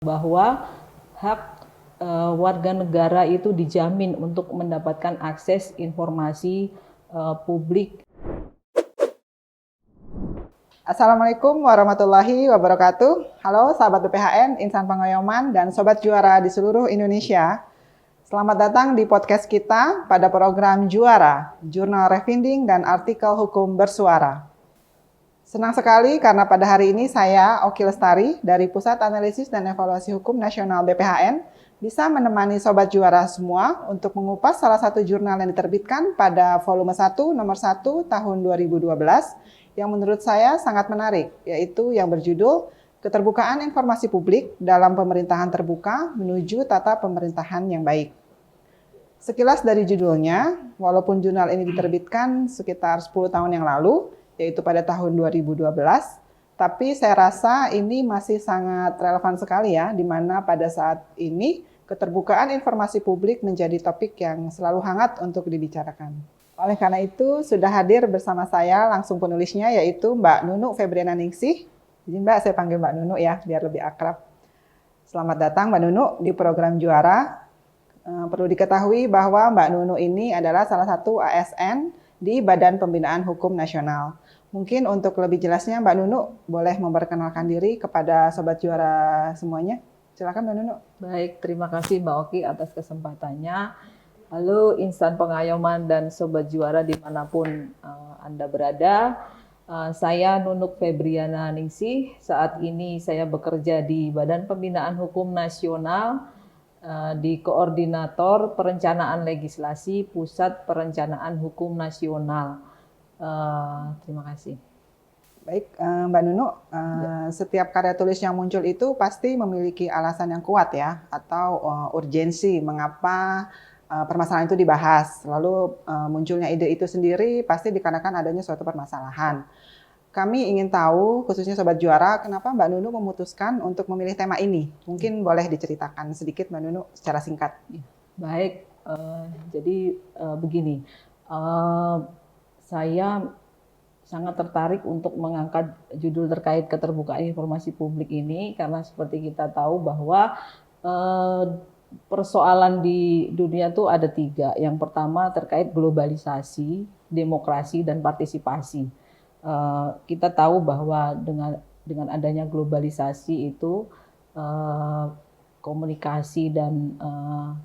bahwa hak warga negara itu dijamin untuk mendapatkan akses informasi publik. Assalamualaikum warahmatullahi wabarakatuh. Halo sahabat BPHN, insan pengayoman, dan sobat juara di seluruh Indonesia. Selamat datang di podcast kita pada program Juara, Jurnal Refinting dan Artikel Hukum Bersuara. Senang sekali karena pada hari ini saya, Oki Lestari, dari Pusat Analisis dan Evaluasi Hukum Nasional BPHN, bisa menemani Sobat Juara semua untuk mengupas salah satu jurnal yang diterbitkan pada volume 1 nomor 1 tahun 2012 yang menurut saya sangat menarik, yaitu yang berjudul Keterbukaan Informasi Publik dalam Pemerintahan Terbuka Menuju Tata Pemerintahan yang Baik. Sekilas dari judulnya, walaupun jurnal ini diterbitkan sekitar 10 tahun yang lalu, yaitu pada tahun 2012, tapi saya rasa ini masih sangat relevan sekali ya, di mana pada saat ini keterbukaan informasi publik menjadi topik yang selalu hangat untuk dibicarakan. Oleh karena itu, sudah hadir bersama saya langsung penulisnya, yaitu Mbak Nunu Febriana Ningsih. Jadi Mbak, saya panggil Mbak Nunu ya, biar lebih akrab. Selamat datang Mbak Nunu di program Juara. Perlu diketahui bahwa Mbak Nunu ini adalah salah satu ASN di Badan Pembinaan Hukum Nasional. Mungkin untuk lebih jelasnya Mbak Nunu boleh memperkenalkan diri kepada Sobat Juara semuanya. Silakan Mbak Nunu. Baik, terima kasih Mbak Oki atas kesempatannya. Halo insan pengayoman dan Sobat Juara dimanapun Anda berada. Saya Nunuk Febriana Ningsih. Saat ini saya bekerja di Badan Pembinaan Hukum Nasional di Koordinator Perencanaan Legislasi Pusat Perencanaan Hukum Nasional. Terima kasih. Baik, Mbak Nunu, setiap karya tulis yang muncul itu pasti memiliki alasan yang kuat ya, atau urgensi mengapa permasalahan itu dibahas. Lalu munculnya ide itu sendiri pasti dikarenakan adanya suatu permasalahan. Kami ingin tahu, khususnya Sobat Juara, kenapa Mbak Nunu memutuskan untuk memilih tema ini? Mungkin boleh diceritakan sedikit Mbak Nunu secara singkat. Baik, jadi begini. Saya sangat tertarik untuk mengangkat judul terkait keterbukaan informasi publik ini karena seperti kita tahu bahwa persoalan di dunia itu ada 3. Yang pertama terkait globalisasi, demokrasi, dan partisipasi. Kita tahu bahwa dengan adanya globalisasi itu komunikasi dan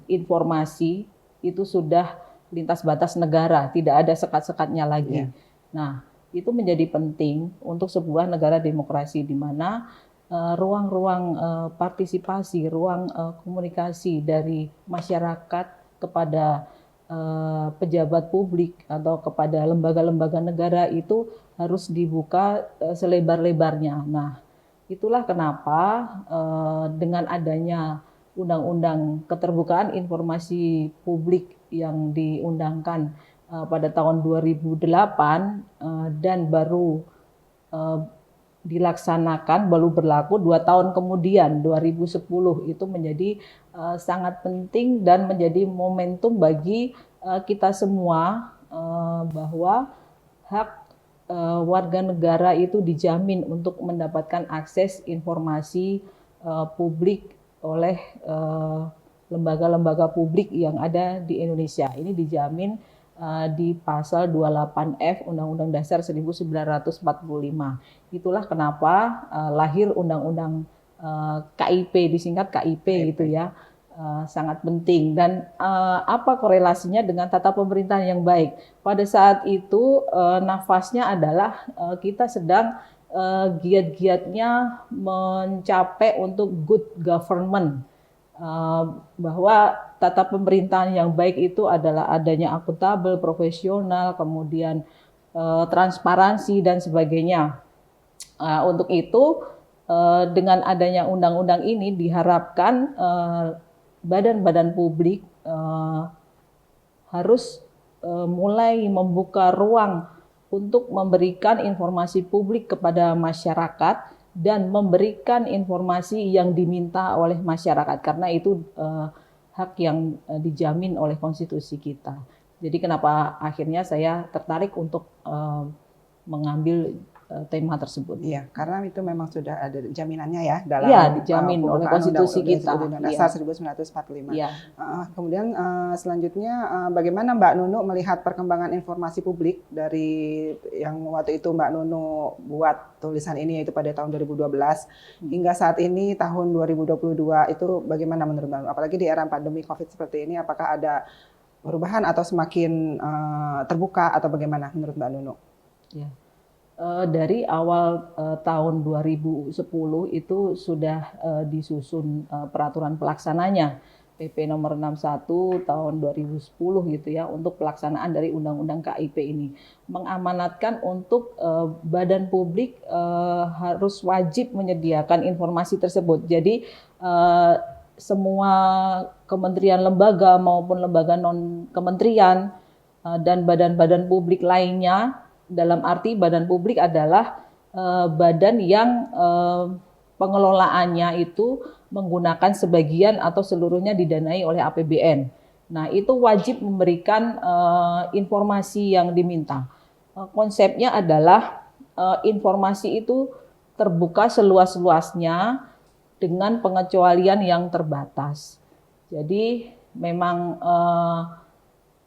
informasi itu sudah lintas batas negara, tidak ada sekat-sekatnya lagi. Nah, itu menjadi penting untuk sebuah negara demokrasi di mana ruang-ruang partisipasi, ruang komunikasi dari masyarakat kepada pejabat publik atau kepada lembaga-lembaga negara itu harus dibuka selebar-lebarnya. Nah, itulah kenapa dengan adanya Undang-Undang Keterbukaan Informasi Publik yang diundangkan pada tahun 2008 dan baru dilaksanakan, baru berlaku 2 tahun kemudian, 2010, itu menjadi sangat penting dan menjadi momentum bagi kita semua bahwa hak warga negara itu dijamin untuk mendapatkan akses informasi publik oleh lembaga-lembaga publik yang ada di Indonesia. Ini dijamin di pasal 28F Undang-Undang Dasar 1945. Itulah kenapa lahir Undang-Undang KIP, disingkat KIP gitu ya. Sangat penting. Dan apa korelasinya dengan tata pemerintahan yang baik? Pada saat itu nafasnya adalah kita sedang giat-giatnya mencapai untuk good government, bahwa tata pemerintahan yang baik itu adalah adanya akuntabel, profesional, kemudian transparansi dan sebagainya. Untuk itu dengan adanya undang-undang ini diharapkan badan-badan publik harus mulai membuka ruang untuk memberikan informasi publik kepada masyarakat dan memberikan informasi yang diminta oleh masyarakat karena itu hak yang dijamin oleh konstitusi kita. Jadi kenapa akhirnya saya tertarik untuk mengambil tema tersebut. Iya, karena itu memang sudah ada jaminannya ya dalam Iya, dijamin oleh pembukaan konstitusi kita. Undang-Undang Dasar 1945. Iya. Kemudian selanjutnya bagaimana Mbak Nunu melihat perkembangan informasi publik dari yang waktu itu Mbak Nunu buat tulisan ini yaitu pada tahun 2012 hingga saat ini tahun 2022 itu bagaimana menurut Mbak Nunu? Apalagi di era pandemi COVID seperti ini, apakah ada perubahan atau semakin terbuka atau bagaimana menurut Mbak Nunu? Ya. Dari awal tahun 2010 itu sudah disusun peraturan pelaksananya PP nomor 61 tahun 2010 gitu ya untuk pelaksanaan dari Undang-Undang KIP ini, mengamanatkan untuk badan publik harus wajib menyediakan informasi tersebut. Jadi semua kementerian lembaga maupun lembaga non kementerian dan badan-badan publik lainnya, dalam arti badan publik adalah badan yang pengelolaannya itu menggunakan sebagian atau seluruhnya didanai oleh APBN. Nah, itu wajib memberikan informasi yang diminta. Konsepnya adalah informasi itu terbuka seluas-luasnya dengan pengecualian yang terbatas. Jadi memang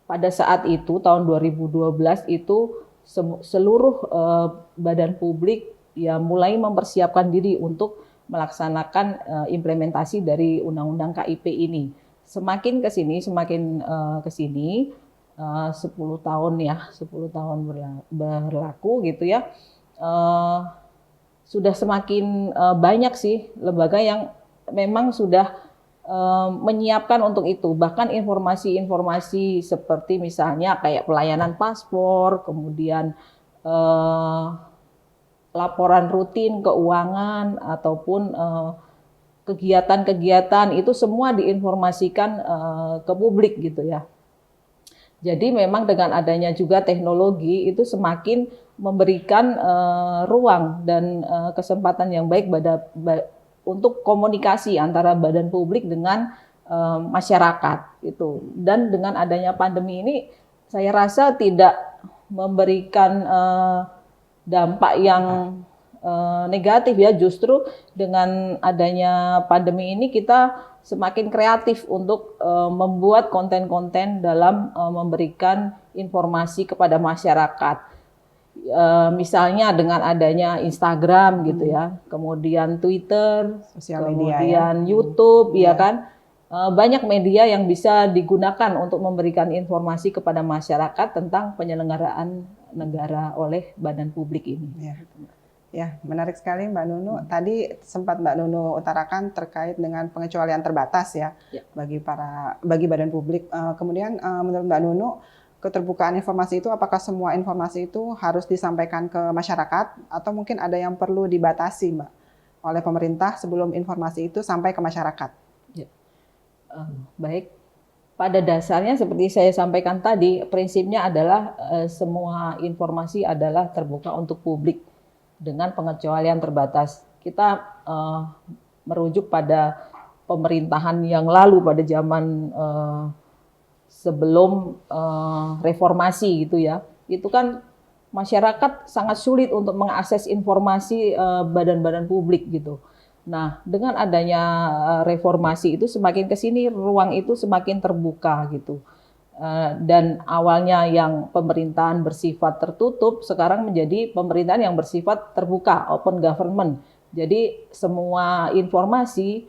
pada saat itu tahun 2012 itu seluruh badan publik ya mulai mempersiapkan diri untuk melaksanakan implementasi dari Undang-Undang KIP ini. Semakin ke sini 10 tahun ya, 10 tahun berlaku gitu ya. Sudah semakin banyak sih lembaga yang memang sudah menyiapkan untuk itu. Bahkan informasi-informasi seperti misalnya kayak pelayanan paspor, kemudian laporan rutin keuangan ataupun kegiatan-kegiatan itu semua diinformasikan ke publik gitu ya. Jadi memang dengan adanya juga teknologi itu semakin memberikan ruang dan kesempatan yang baik untuk komunikasi antara badan publik dengan masyarakat gitu. Dan dengan adanya pandemi ini saya rasa tidak memberikan dampak yang negatif ya, justru dengan adanya pandemi ini kita semakin kreatif untuk membuat konten-konten dalam memberikan informasi kepada masyarakat. Misalnya dengan adanya Instagram gitu ya, kemudian Twitter, sosial media, kemudian YouTube ya kan, banyak media yang bisa digunakan untuk memberikan informasi kepada masyarakat tentang penyelenggaraan negara oleh badan publik ini. Ya, menarik sekali Mbak Nunu. Tadi sempat Mbak Nunu utarakan terkait dengan pengecualian terbatas ya. Bagi badan publik. Kemudian menurut Mbak Nunu, keterbukaan informasi itu apakah semua informasi itu harus disampaikan ke masyarakat atau mungkin ada yang perlu dibatasi Mbak oleh pemerintah sebelum informasi itu sampai ke masyarakat? Ya. Baik, pada dasarnya seperti saya sampaikan tadi, prinsipnya adalah semua informasi adalah terbuka untuk publik dengan pengecualian terbatas. Kita merujuk pada pemerintahan yang lalu pada zaman sebelum reformasi gitu ya, itu kan masyarakat sangat sulit untuk mengakses informasi badan-badan publik gitu. Nah, dengan adanya reformasi itu semakin ke sini ruang itu semakin terbuka gitu. Dan awalnya yang pemerintahan bersifat tertutup, sekarang menjadi pemerintahan yang bersifat terbuka, open government. Jadi semua informasi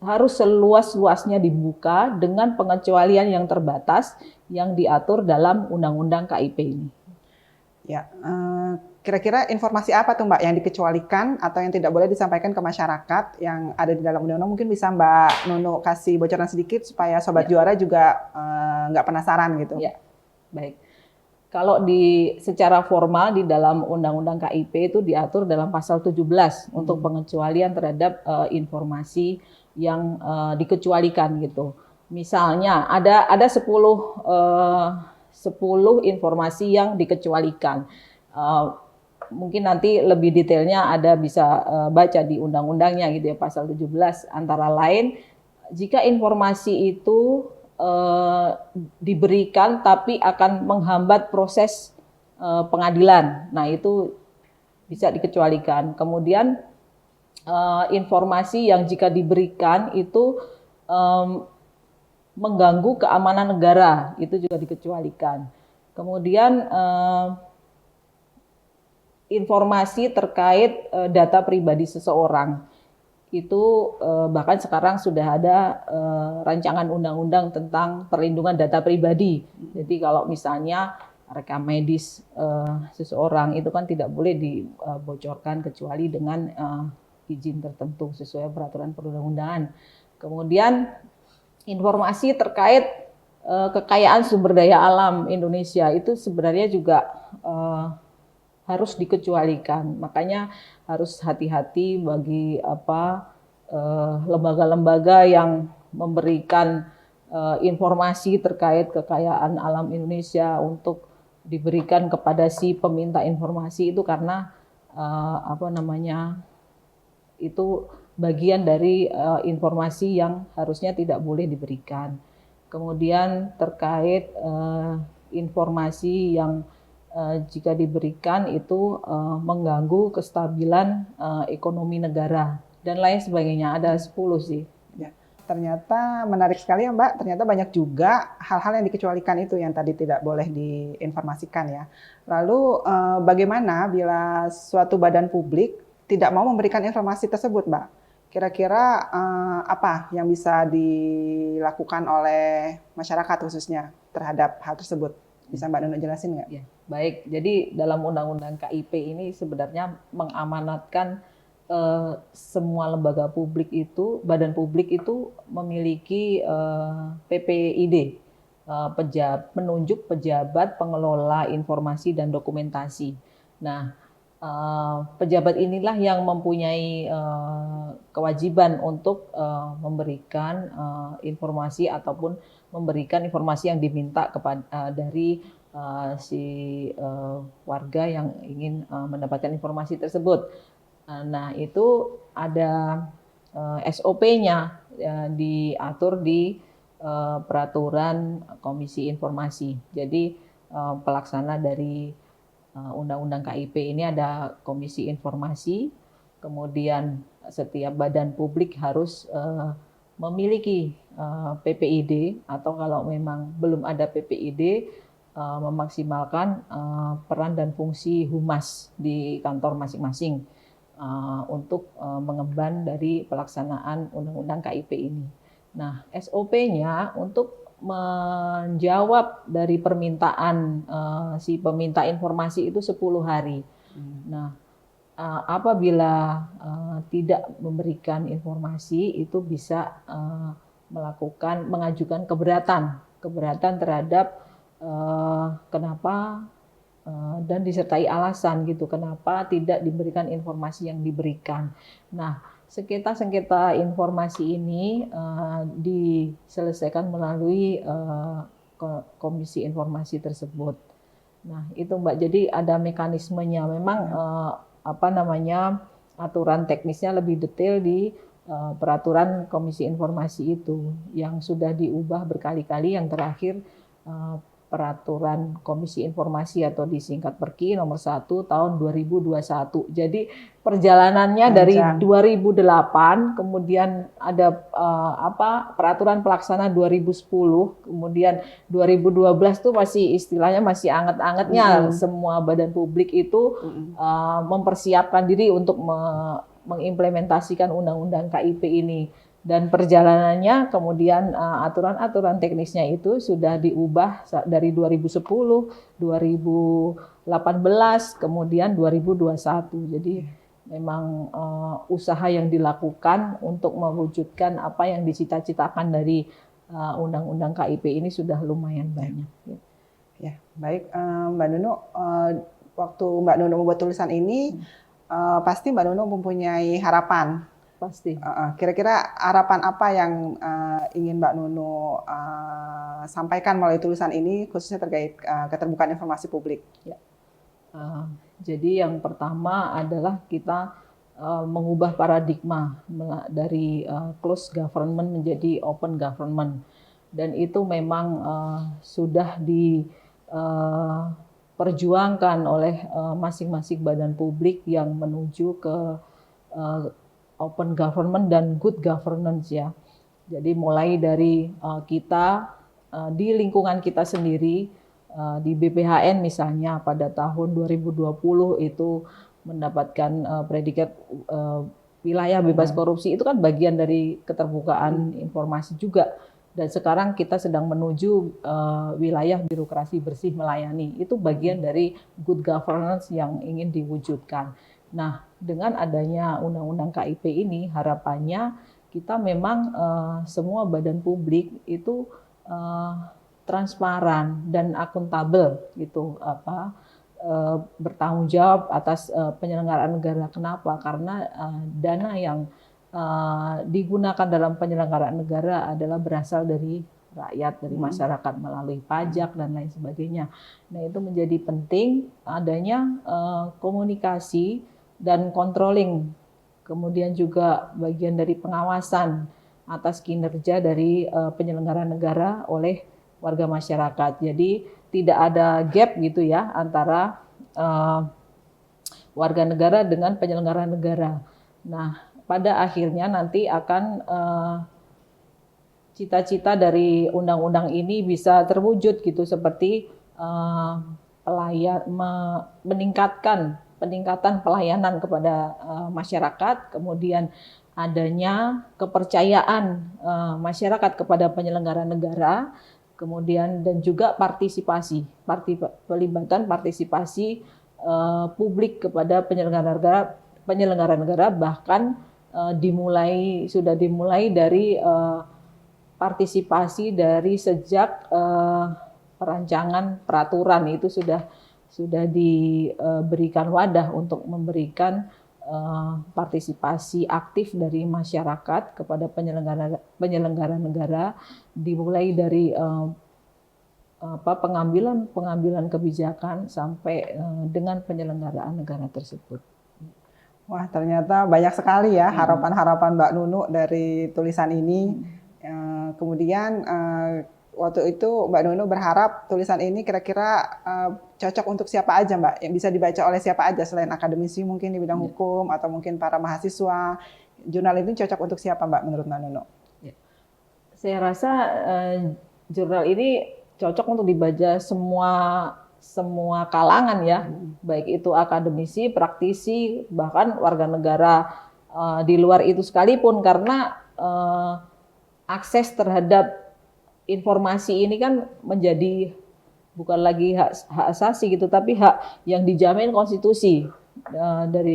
harus seluas-luasnya dibuka dengan pengecualian yang terbatas yang diatur dalam Undang-Undang KIP ini. Ya, kira-kira informasi apa tuh Mbak yang dikecualikan atau yang tidak boleh disampaikan ke masyarakat yang ada di dalam undang-undang? Mungkin bisa Mbak Nunu kasih bocoran sedikit supaya Sobat Juara juga nggak penasaran gitu. Ya, baik. Kalau secara formal di dalam Undang-Undang KIP itu diatur dalam pasal 17 untuk pengecualian terhadap informasi yang dikecualikan gitu. Misalnya ada 10 informasi yang dikecualikan. Mungkin nanti lebih detailnya ada bisa baca di undang-undangnya gitu ya, pasal 17. Antara lain, jika informasi itu diberikan tapi akan menghambat proses pengadilan. Nah, itu bisa dikecualikan. Kemudian informasi yang jika diberikan itu mengganggu keamanan negara, itu juga dikecualikan. Kemudian informasi terkait data pribadi seseorang, itu bahkan sekarang sudah ada rancangan undang-undang tentang perlindungan data pribadi. Jadi kalau misalnya rekam medis seseorang itu kan tidak boleh dibocorkan kecuali dengan izin tertentu sesuai peraturan perundang-undangan. Kemudian informasi terkait kekayaan sumber daya alam Indonesia itu sebenarnya juga harus dikecualikan. Makanya harus hati-hati bagi lembaga-lembaga yang memberikan informasi terkait kekayaan alam Indonesia untuk diberikan kepada si peminta informasi itu, karena itu bagian dari informasi yang harusnya tidak boleh diberikan. Kemudian terkait informasi yang jika diberikan itu mengganggu kestabilan ekonomi negara dan lain sebagainya. Ada 10 sih. Ya, ternyata menarik sekali ya Mbak. Ternyata banyak juga hal-hal yang dikecualikan itu yang tadi tidak boleh diinformasikan ya. Lalu bagaimana bila suatu badan publik tidak mau memberikan informasi tersebut, Mbak? Kira-kira apa yang bisa dilakukan oleh masyarakat khususnya terhadap hal tersebut? Bisa Mbak Nunu jelasin nggak? Ya, baik. Jadi dalam Undang-Undang KIP ini sebenarnya mengamanatkan semua lembaga publik itu, badan publik itu memiliki PPID, menunjuk pejabat pengelola informasi dan dokumentasi. Nah, pejabat inilah yang mempunyai kewajiban untuk memberikan informasi ataupun memberikan informasi yang diminta kepada dari si warga yang ingin mendapatkan informasi tersebut. Nah, itu ada SOP-nya diatur di peraturan Komisi Informasi. Jadi pelaksana dari Undang-Undang KIP ini ada Komisi Informasi, kemudian setiap badan publik harus memiliki PPID, atau kalau memang belum ada PPID, memaksimalkan peran dan fungsi humas di kantor masing-masing untuk mengemban dari pelaksanaan Undang-Undang KIP ini. Nah, SOP-nya untuk menjawab dari permintaan si peminta informasi itu 10 hari. Nah, apabila tidak memberikan informasi, itu bisa mengajukan keberatan terhadap kenapa dan disertai alasan gitu, kenapa tidak diberikan informasi yang diberikan. Nah, sengketa informasi ini diselesaikan melalui Komisi Informasi tersebut. Nah, itu Mbak, jadi ada mekanismenya. Memang aturan teknisnya lebih detail di peraturan Komisi Informasi itu yang sudah diubah berkali-kali. Yang terakhir peraturan Komisi Informasi atau disingkat Perki nomor 1 tahun 2021. Jadi perjalanannya dari 2008, kemudian ada peraturan pelaksana 2010, kemudian 2012 tuh masih istilahnya masih anget-angetnya. Semua badan publik itu mempersiapkan diri untuk mengimplementasikan Undang-Undang KIP ini. Dan perjalanannya kemudian aturan-aturan teknisnya itu sudah diubah dari 2010, 2018, kemudian 2021. Jadi memang usaha yang dilakukan untuk mewujudkan apa yang dicita-citakan dari Undang-Undang KIP ini sudah lumayan banyak. Ya, baik Mbak Nunu, waktu Mbak Nunu membuat tulisan ini, pasti Mbak Nunu mempunyai harapan. Pasti. Kira-kira harapan apa yang ingin Mbak Nunu sampaikan melalui tulisan ini, khususnya terkait keterbukaan informasi publik? Ya. Jadi yang pertama adalah kita mengubah paradigma dari closed government menjadi open government, dan itu memang sudah diperjuangkan oleh masing-masing badan publik yang menuju ke open government dan good governance ya. Jadi mulai dari kita di lingkungan kita sendiri, di BPHN misalnya pada tahun 2020 itu mendapatkan predikat wilayah bebas korupsi, itu kan bagian dari keterbukaan informasi juga. Dan sekarang kita sedang menuju wilayah birokrasi bersih melayani. Itu bagian dari good governance yang ingin diwujudkan. Nah, dengan adanya undang-undang KIP ini, harapannya kita memang semua badan publik itu transparan dan akuntabel gitu, bertanggung jawab atas penyelenggaraan negara. Kenapa? Karena dana yang digunakan dalam penyelenggaraan negara adalah berasal dari rakyat, dari masyarakat melalui pajak dan lain sebagainya. Nah, itu menjadi penting adanya komunikasi dan controlling, kemudian juga bagian dari pengawasan atas kinerja dari penyelenggara negara oleh warga masyarakat. Jadi tidak ada gap gitu ya antara warga negara dengan penyelenggara negara. Nah, pada akhirnya nanti akan cita-cita dari undang-undang ini bisa terwujud gitu, seperti peningkatan pelayanan kepada masyarakat, kemudian adanya kepercayaan masyarakat kepada penyelenggara negara, kemudian dan juga pelibatan partisipasi publik kepada penyelenggara negara, bahkan sudah dimulai dari partisipasi dari sejak perancangan peraturan itu sudah diberikan wadah untuk memberikan partisipasi aktif dari masyarakat kepada penyelenggara negara, dimulai dari pengambilan kebijakan sampai dengan penyelenggaraan negara tersebut. Wah, ternyata banyak sekali ya harapan-harapan Mbak Nunu dari tulisan ini. Kemudian waktu itu Mbak Nunu berharap tulisan ini kira-kira cocok untuk siapa aja, Mbak? Yang bisa dibaca oleh siapa aja selain akademisi mungkin di bidang hukum atau mungkin para mahasiswa. Jurnal ini cocok untuk siapa, Mbak, menurut Mbak Nunu? Ya. Saya rasa jurnal ini cocok untuk dibaca semua kalangan ya, baik itu akademisi, praktisi, bahkan warga negara di luar itu sekalipun, karena akses terhadap informasi ini kan menjadi bukan lagi hak asasi gitu, tapi hak yang dijamin konstitusi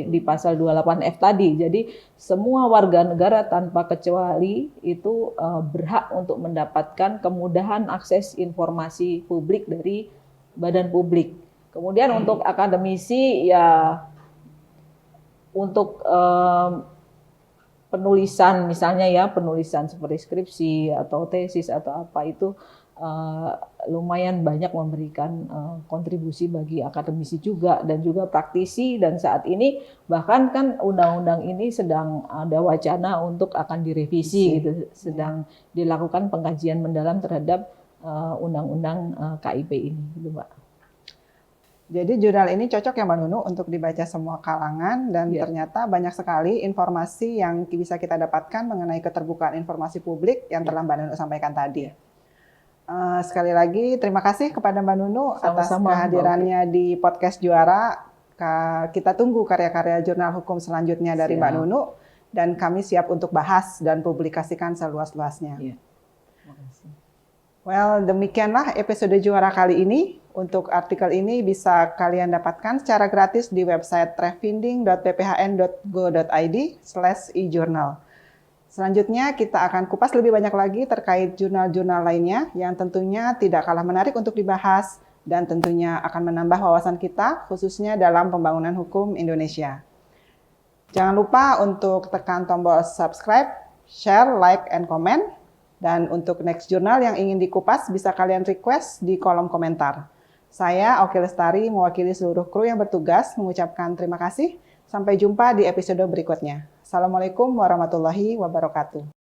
di pasal 28F tadi. Jadi semua warga negara tanpa kecuali itu berhak untuk mendapatkan kemudahan akses informasi publik dari badan publik. Kemudian untuk akademisi ya, untuk penulisan misalnya ya, penulisan seperti skripsi atau tesis atau apa itu lumayan banyak memberikan kontribusi bagi akademisi juga dan juga praktisi. Dan saat ini bahkan kan undang-undang ini sedang ada wacana untuk akan direvisi gitu, sedang dilakukan pengkajian mendalam terhadap undang-undang KIP ini gitu, Mbak. Jadi jurnal ini cocok ya Mbak Nunu untuk dibaca semua kalangan dan ternyata banyak sekali informasi yang bisa kita dapatkan mengenai keterbukaan informasi publik yang telah Mbak Nunu sampaikan tadi. Sekali lagi terima kasih kepada Mbak Nunu atas kehadirannya di podcast Juara. Kita tunggu karya-karya jurnal hukum selanjutnya dari Mbak Nunu dan kami siap untuk bahas dan publikasikan seluas-luasnya. Terima kasih. Well, demikianlah episode Juara kali ini. Untuk artikel ini bisa kalian dapatkan secara gratis di website trefinding.bphn.go.id/e-journal. Selanjutnya kita akan kupas lebih banyak lagi terkait jurnal-jurnal lainnya yang tentunya tidak kalah menarik untuk dibahas dan tentunya akan menambah wawasan kita khususnya dalam pembangunan hukum Indonesia. Jangan lupa untuk tekan tombol subscribe, share, like, and comment. Dan untuk next jurnal yang ingin dikupas bisa kalian request di kolom komentar. Saya, Oki Lestari, mewakili seluruh kru yang bertugas mengucapkan terima kasih. Sampai jumpa di episode berikutnya. Assalamualaikum warahmatullahi wabarakatuh.